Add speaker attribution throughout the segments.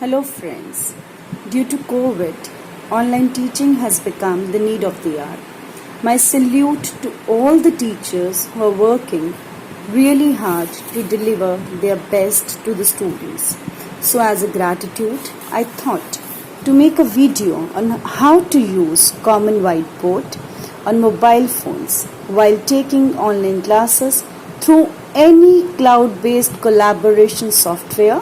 Speaker 1: Hello friends. Due to COVID, online teaching has become the need of the hour. My salute to all the teachers who are working really hard to deliver their best to the students. So as a gratitude, I thought to make a video on how to use Common Whiteboard on mobile phones while taking online classes through any cloud-based collaboration software,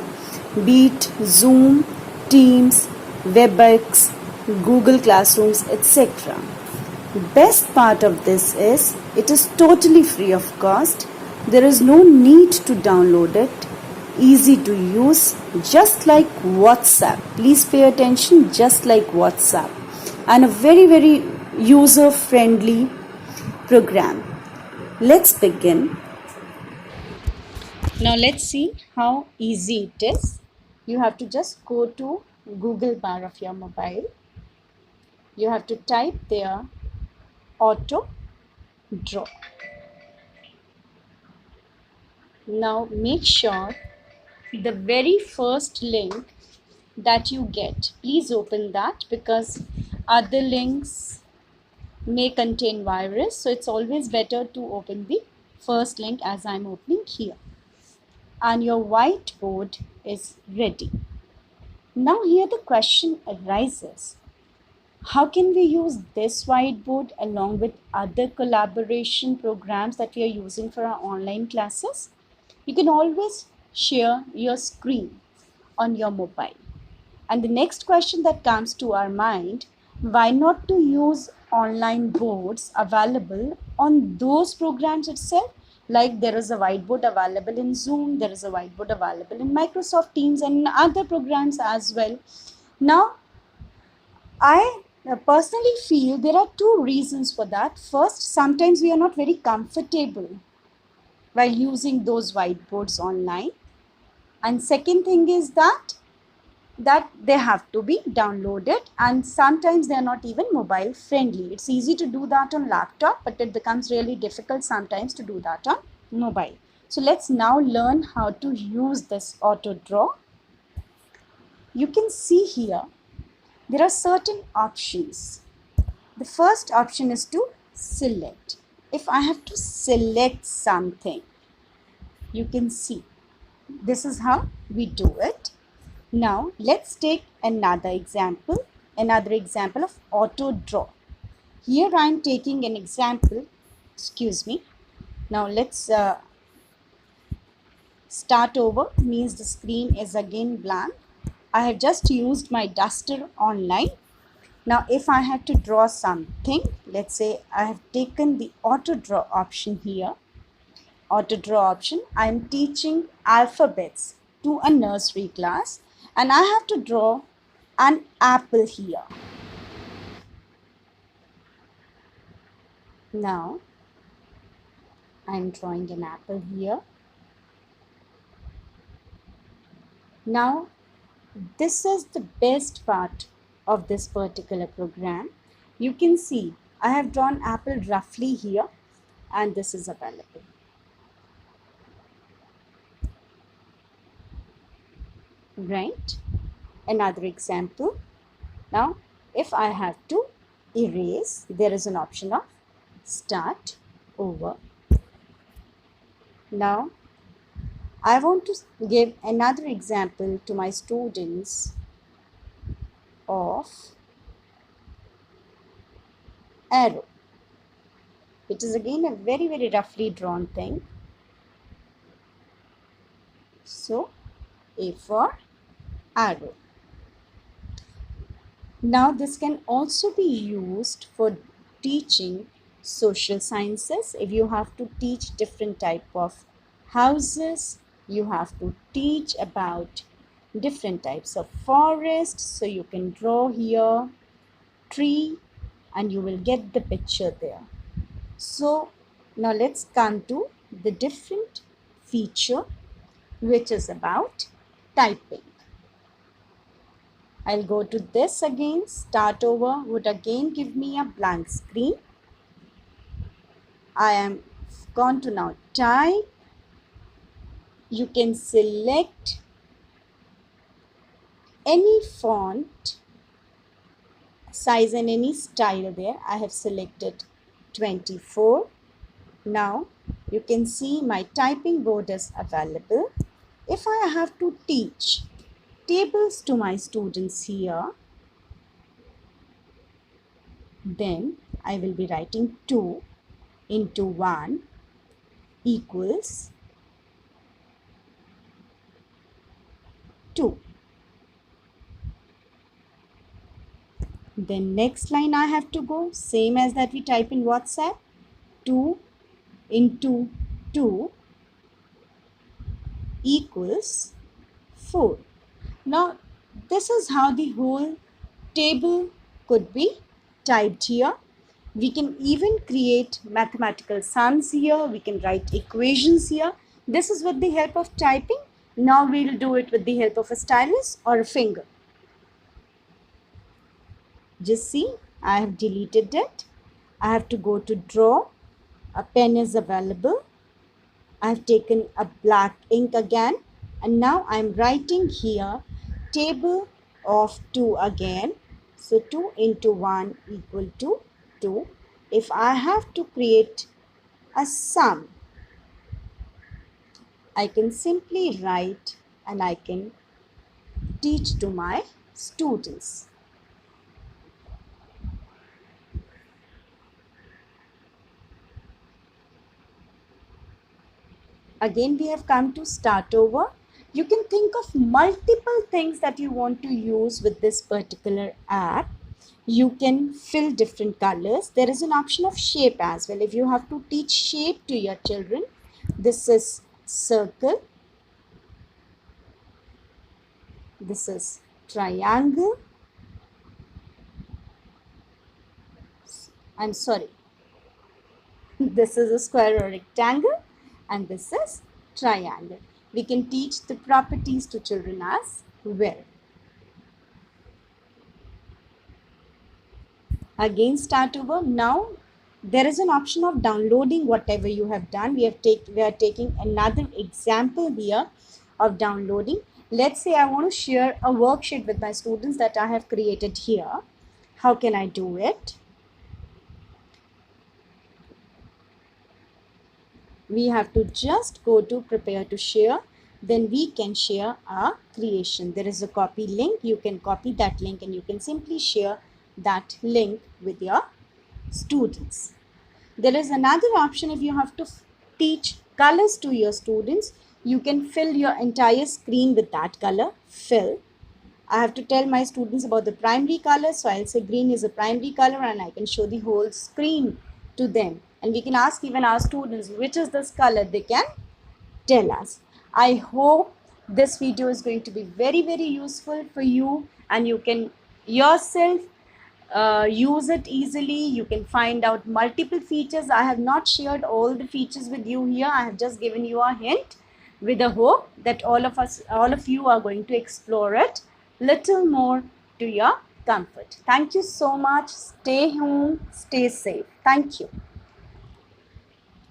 Speaker 1: be it Zoom, Teams, WebEx, Google Classrooms, etc. Best part of this is it is totally free of cost. There is no need to download it. Easy to use, just like WhatsApp. Please pay attention, just like WhatsApp. And a very user friendly program. Let's begin. Now let's see how easy it is. You have to just go to Google bar of your mobile. You have to type there auto draw. Now make sure the very first link that you get, please open that, because other links may contain virus, so it's always better to open the first link as I'm opening here. And your whiteboard is ready. Now here the question arises, how can we use this whiteboard along with other collaboration programs that we are using for our online classes? You can always share your screen on your mobile. And the next question that comes to our mind, why not to use online boards available on those programs itself? Like there is a whiteboard available in Zoom, there is a whiteboard available in Microsoft Teams and in other programs as well. Now, I personally feel there are two reasons for that. First, sometimes we are not very comfortable while using those whiteboards online. And second thing is that they have to be downloaded, and sometimes they are not even mobile friendly. It's easy to do that on laptop, but it becomes really difficult sometimes to do that on mobile. So let's now learn how to use this auto draw. You can see here there are certain options. The first option is to select. If I have to select something, you can see this is how we do it. Now let's take another example of auto draw. Here I am taking an example, Now let's start over, means the screen is again blank. I have just used my duster online. Now if I have to draw something, let's say I have taken the auto draw option here. Auto draw option, I am teaching alphabets to a nursery class and I have to draw an apple here. Now I am drawing an apple here. Now this is the best part of this particular program. You can see I have drawn apple roughly here and this is available. Right? Another example. Now if I have to erase, there is an option of start over. Now I want to give another example to my students of arrow. It is again a very roughly drawn thing. So A for arrow. Now this can also be used for teaching social sciences. If you have to teach different type of houses, you have to teach about different types of forests. So you can draw here tree and you will get the picture there. So now let's come to the different feature which is about typing. I'll go to this again. Start over would again give me a blank screen. I am going to now type. You can select any font size and any style there. I have selected 24. Now you can see my typing board is available. If I have to teach tables to my students here, then I will be writing 2 into 1 equals 2. Then next line I have to go, same as that we type in WhatsApp, 2 into 2 equals 4. Now this is how the whole table could be typed here. We can even create mathematical sums here. We can write equations here. This is with the help of typing. Now we'll do it with the help of a stylus or a finger. Just see, I have deleted it. I have to go to draw. A pen is available. I have taken a black ink again. And now I'm writing here table of 2 again. So 2 into 1 equal to 2. If I have to create a sum, I can simply write and I can teach to my students. Again, we have come to start over. You can think of multiple things that you want to use with this particular app. You can fill different colors. There is an option of shape as well. If you have to teach shape to your children, this is circle, this is triangle, I'm sorry, this is a square or rectangle, and this is triangle. We can teach the properties to children as well. Again, start over. Now there is an option of downloading whatever you have done. We are taking another example here of downloading. Let's say I want to share a worksheet with my students that I have created here. How can I do it? We have to just go to prepare to share. Then we can share our creation. There is a copy link. You can copy that link and you can simply share that link with your students. There is another option if you have to teach colors to your students. You can fill your entire screen with that color. Fill. I have to tell my students about the primary color. So I'll say green is a primary color and I can show the whole screen to them. And we can ask even our students which is this color. They can tell us. I hope this video is going to be very, very useful for you and you can yourself use it easily. You can find out multiple features. I have not shared all the features with you here. I have just given you a hint with the hope that all of you are going to explore it little more to your comfort. Thank you so much. Stay home, stay safe. Thank you.